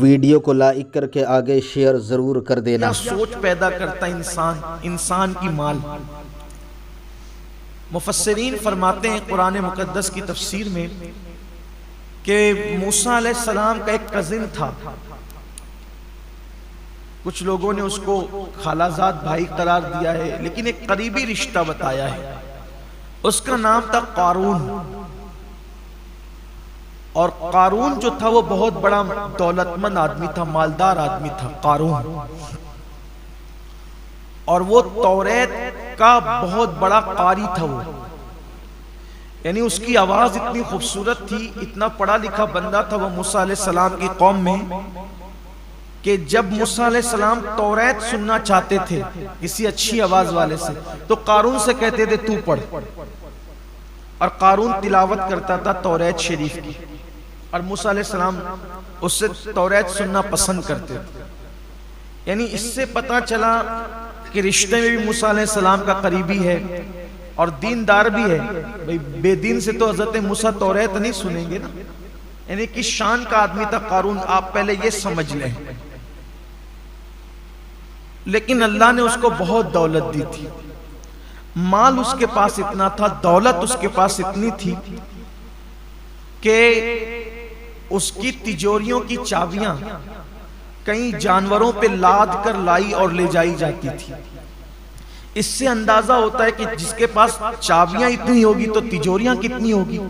Video को like करके आगे शेयर जरूर कर देना। सोच पैदा करता इंसान की माल। मुफस्सिरीन फरमाते हैं कुरान मुकद्दस की तफसीर में कि मूसा अलैहिस्सलाम का एक कजिन था, कुछ लोगों ने उसको खालाजाद भाई करार दिया है, लेकिन एक करीबी रिश्ता बताया है। उसका नाम था कारून, और कारून जो था वो बहुत बड़ा दौलतमंद आदमी था, मालदार आदमी था कारून। और वो तौरेत का बहुत बड़ा कारी था वो, यानी उसकी आवाज इतनी खूबसूरत थी, इतना पढ़ा लिखा बंदा था वो मूसा अलैहिस्सलाम की कौम में, कि जब मूसा अलैहिस्सलाम तौरेत सुनना चाहते थे किसी अच्छी आवाज वाले से, तो कारून से कहते थे तू पढ़, और कारून तिलावत करता था तौरेत शरीफ की, और मूसा अलैहिस्सलाम उससे तौरेत सुनना पसंद करते थे। यानी इससे पता चला कि रिश्ते में भी मूसा अलैहिस्सलाम का करीबी है और दीनदार भी है। भाई बेदीन से तो हजरत मूसा तौरेत नहीं सुनेंगे ना, यानी कि शान का आदमी था कारून, आप पहले ये समझ लें। लेकिन अल्लाह ने उसको बहुत दौलत दी थी, माल उसके पास इतना था, दौलत उसके पास इतनी थी कि उसकी तिजोरियों की चाबियां कई जानवरों पे लाद कर लाई और ले जाई जाती थी। इससे अंदाजा होता है कि जिसके पास चाबियां इतनी होगी तो तिजोरियां कितनी होगी,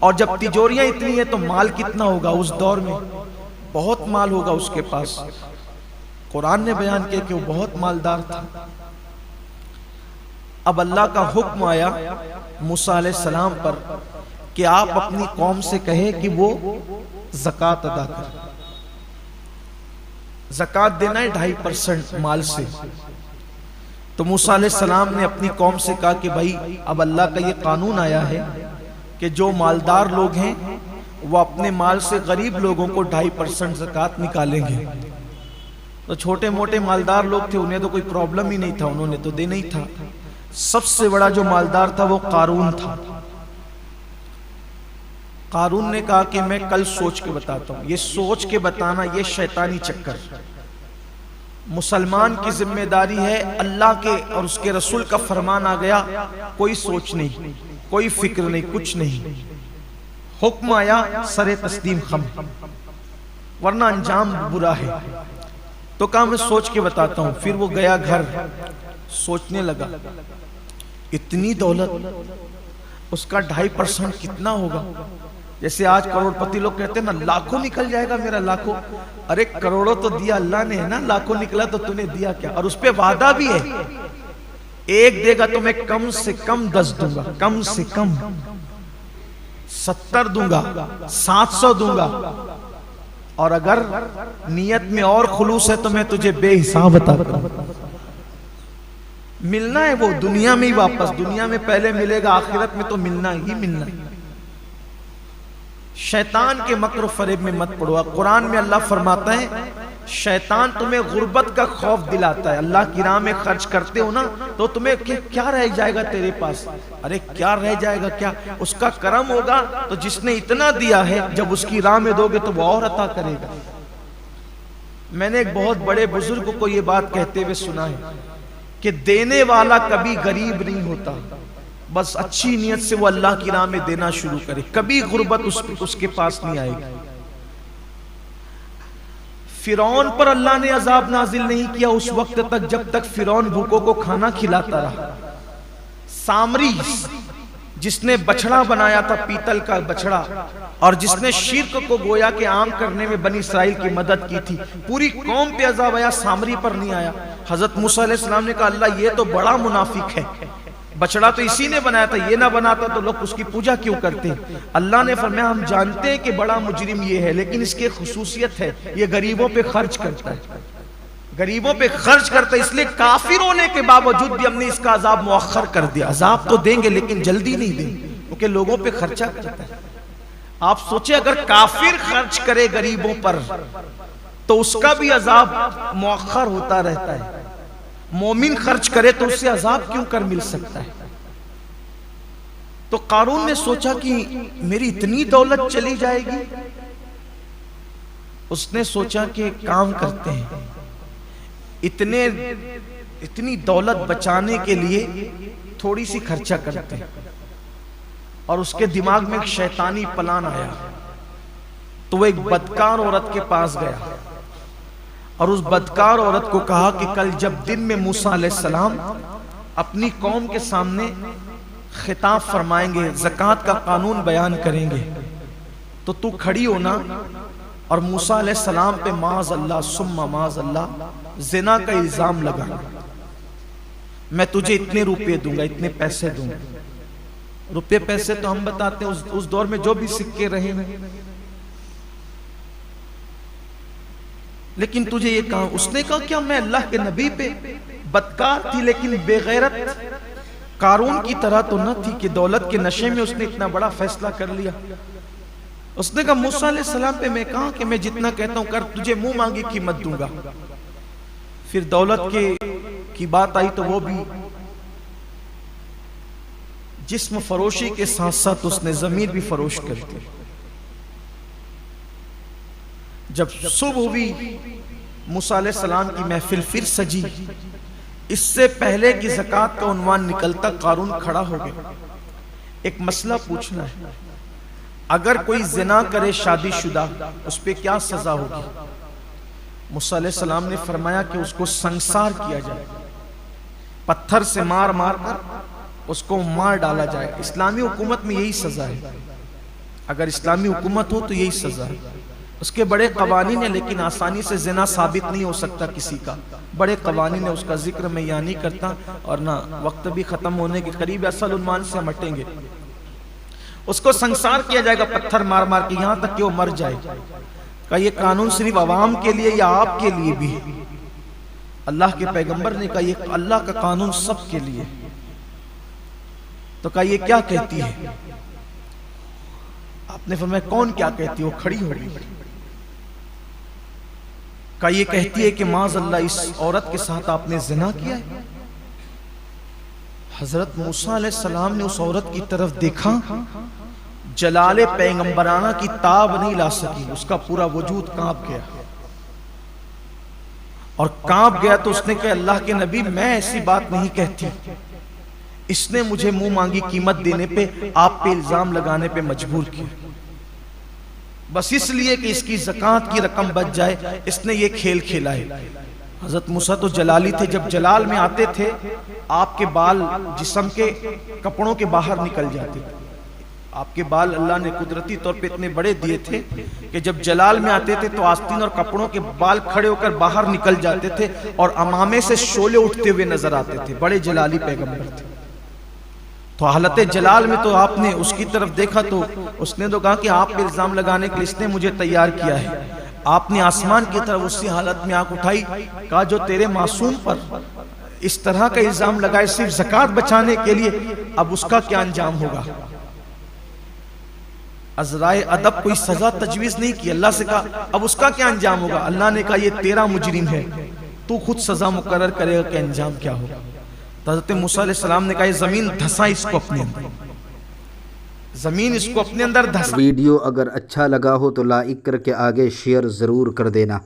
और जब तिजोरियां इतनी है तो माल कितना होगा। उस दौर में बहुत माल होगा उसके पास। कुरान ने बयान किया कि वो बहुत मालदार था। अब अल्लाह का हुक्म आया मूसा अलैहिस्सलाम पर कि आप अपनी कौम से कहे कि वो ज़कात अदा करे। ज़कात देना है 2.5% माल से। तो मूसा अलैहिस्सलाम ने अपनी कौम से कहा कि भाई अब अल्लाह का ये कानून आया है कि जो मालदार लोग हैं वो अपने माल से गरीब लोगों को 2.5% ज़कात निकालेंगे। तो छोटे मोटे मालदार लोग थे, उन्हें तो कोई प्रॉब्लम ही नहीं था, उन्होंने तो देना ही था। सबसे बड़ा जो मालदार था वो कारून था। कारून ने कहा कि मैं कल सोच के बताता हूं। ये सोच के बताना ये शैतानी चक्कर, मुसलमान की जिम्मेदारी है। अल्लाह के और उसके रसूल का फरमान आ गया, कोई सोच नहीं, कोई फिक्र नहीं, कुछ नहीं। हुक्म आया सरे तस्लीम खम, वरना अंजाम बुरा है। तो कहा मैं सोच के बताता हूं। फिर वो गया घर, सोचने लगा इतनी दौलत, उसका 2.5% कितना होगा। जैसे आज करोड़पति लोग कहते हैं ना, लाखों निकल जाएगा मेरा, लाखों। अरे करोड़ों तो दिया अल्लाह ने है ना, लाखों निकला तो तूने दिया क्या। और उस पे वादा भी है, एक देगा तो मैं कम से कम 10 दूंगा, कम से कम 70 दूंगा, 700 दूंगा, और अगर नियत में और खुलूस है तो मैं तुझे बेहिसाब अता करूंगा। मिलना है वो दुनिया में ही वापस, दुनिया में पहले मिलेगा, आखिरत में तो मिलना ही मिलना है। शैतान के मक्र फरेब में मत पड़ो। कुरान में अल्लाह फरमाता है शैतान तुम्हें गुर्बत का खौफ दिलाता है। अल्लाह की राह में खर्च करते हो ना तो तुम्हें क्या रह जाएगा तेरे पास। अरे क्या रह जाएगा, क्या उसका करम होगा तो जिसने इतना दिया है जब उसकी राह में दोगे तो वो और अता करेगा। मैंने एक बहुत बड़े बुजुर्ग को ये बात कहते हुए सुना है कि देने वाला कभी गरीब नहीं होता, बस अच्छी नियत से वो अल्लाह की राह में देना शुरू करे, कभी गुर्बत उसके पास नहीं आएगी। फिरौन पर अल्लाह ने अजाब नाजिल नहीं किया उस वक्त तक जब तक फिरौन भूखों को खाना खिलाता रहा। सामरी जिसने बछड़ा बनाया था, पीतल का बछड़ा, और जिसने शिर्क को गोया के आम करने में बनी इसराइल की मदद की थी, पूरी कौम पे अजाब आया, सामरी पर नहीं आया। हजरत मूसा अलैहिस्सलाम ने कहा अल्लाह ये तो बड़ा मुनाफिक है, बछड़ा तो इसी ने बनाया था, ये ना बनाता तो लोग उसकी पूजा क्यों करते। अल्लाह ने फरमाया हम जानते हैं कि बड़ा मुजरिम ये है, लेकिन इसकी खुसूसियत है ये गरीबों पे खर्च करता है, गरीबों पे खर्च करता है, इसलिए काफिर होने के बावजूद भी हमने इसका अजाब मुअख्खर कर दिया। अजाब तो देंगे लेकिन जल्दी नहीं देंगे, क्योंकि लोगों पे खर्चा करता है। आप सोचे अगर काफिर खर्च करे गरीबों पर तो उसका भी अजाब मुअख्खर होता रहता है, मोमिन खर्च करे तो उससे अजाब क्यों कर मिल सकता है। तो कारून ने सोचा कि मेरी इतनी दौलत चली जाएगी, उसने सोचा कि काम करते हैं, इतनी दौलत बचाने के लिए थोड़ी सी खर्चा करते हैं। और उसके दिमाग में एक शैतानी प्लान आया, तो वो एक बदकार औरत के पास गया और उस बदकार औरत को कहा कि कल जब दिन में मूसा अलैहिस्सलाम अपनी कौम के सामने खिताब फरमाएंगे, ज़कात का कानून बयान करेंगे, तो तू खड़ी होना और मूसा अलैहिस्सलाम पे माज़ अल्लाह सुम्मा माज़ अल्लाह ज़िना का इल्ज़ाम लगा। मैं तुझे इतने रुपए दूंगा, इतने पैसे दूंगा। रुपए पैसे तो हम बताते हैं उस दौर में जो भी सिक्के रहे हैं, लेकिन तुझे ये कहा। उसने कहा क्या मैं अल्लाह के नबी पे बदकार थी, लेकिन बेगैरत कारून की तरह तो न थी कि दौलत के नशे में उसने इतना बड़ा फैसला कर लिया। उसने कहा मूसा अलैहिस्सलाम पे मैं कहा कि मैं जितना कहता हूं कर, तुझे मुंह मांगी कीमत दूंगा। फिर दौलत की बात आई तो वो भी जिस्म फरोशी के साथ साथ उसने जमीन भी फरोश कर दी। जब सुबह हुई, मूसा अलैहिस्सलाम की महफिल फिर सजी। इससे पहले कि ज़कात का उन्वान निकलता कारून खड़ा हो गया। एक मसला पूछना है, अगर कोई जिना करे शादीशुदा, उस पे क्या सजा होगी? मूसा अलैहिस्सलाम ने फरमाया कि उसको संसार किया जाए, पत्थर से मार मार कर उसको मार डाला जाए। इस्लामी हुकूमत में यही सजा है, अगर इस्लामी हुकूमत हो तो यही सजा है। उसके बड़े कवानीन है, लेकिन आसानी से जिना साबित नहीं हो सकता किसी का। बड़े कवानीन है, उसका जिक्र मैं यहाँ नहीं करता, और ना वक्त भी खत्म होने के करीब, असल उन्मान से हम हटेंगे। उसको संसार किया जाएगा पत्थर मार मार के, यहाँ तक कि वो मर जाए। का ये कानून सिर्फ अवाम के लिए या आपके लिए भी? अल्लाह के पैगंबर ने कहा ये अल्लाह का कानून सबके लिए। तो कहा ये क्या कहती है? आपने फरमाया कौन क्या कहती है? वो खड़ी हो गई। का ये कहती है कि माज़ अल्लाह इस औरत के साथ आपने जिना किया है। हजरत मूसा अलैहिस्सलाम ने उस औरत की तरफ देखा, जलाले पैगंबराना की ताब नहीं ला सकी, उसका पूरा वजूद कांप गया। और कांप गया तो उसने कहा अल्लाह के नबी मैं ऐसी बात नहीं कहती, इसने मुझे मुंह मांगी कीमत देने पे, आप पे इल्जाम लगाने पे मजबूर किया, बस इसलिए कि इसकी ज़कात की रकम बच जाए, इसने ये खेल खेला है। हजरत मूसा तो जलाली थे, जब जलाल में आते थे आपके बाल जिस्म के कपड़ों के बाहर निकल जाते थे। आपके बाल अल्लाह ने कुदरती तौर पे इतने बड़े दिए थे कि जब जलाल में आते थे तो आस्तीन और कपड़ों के बाल खड़े होकर बाहर निकल जाते थे और अमामे से शोले उठते हुए नजर आते थे। बड़े जलाली पैगंबर थे। तो हालत जलाल में तो आपने उसकी तरफ देखा तो उसने तो कहा कि आप पे इल्जाम लगाने के लिए इसने मुझे तैयार किया है। आपने आसमान की तरफ उसी हालत में आंख उठाई, कहा जो तेरे मासूम पर इस तरह का इल्जाम लगाए सिर्फ ज़कात बचाने के लिए, अब उसका क्या अंजाम होगा? अज़राए अदब कोई सजा तजवीज़ नहीं की, अल्लाह से कहा अब उसका क्या अंजाम होगा? अल्लाह ने कहा ये तेरा मुजरिम है, तू खुद सजा मुकर्रर करेगा कि अंजाम क्या होगा। तो हज़रत मूसा अलैहिस्सलाम ने कहा जमीन धसा इसको अपने अंदर, जमीन इसको अपने अंदर धसा। वीडियो अगर अच्छा लगा हो तो लाइक करके आगे शेयर ज़रूर कर देना।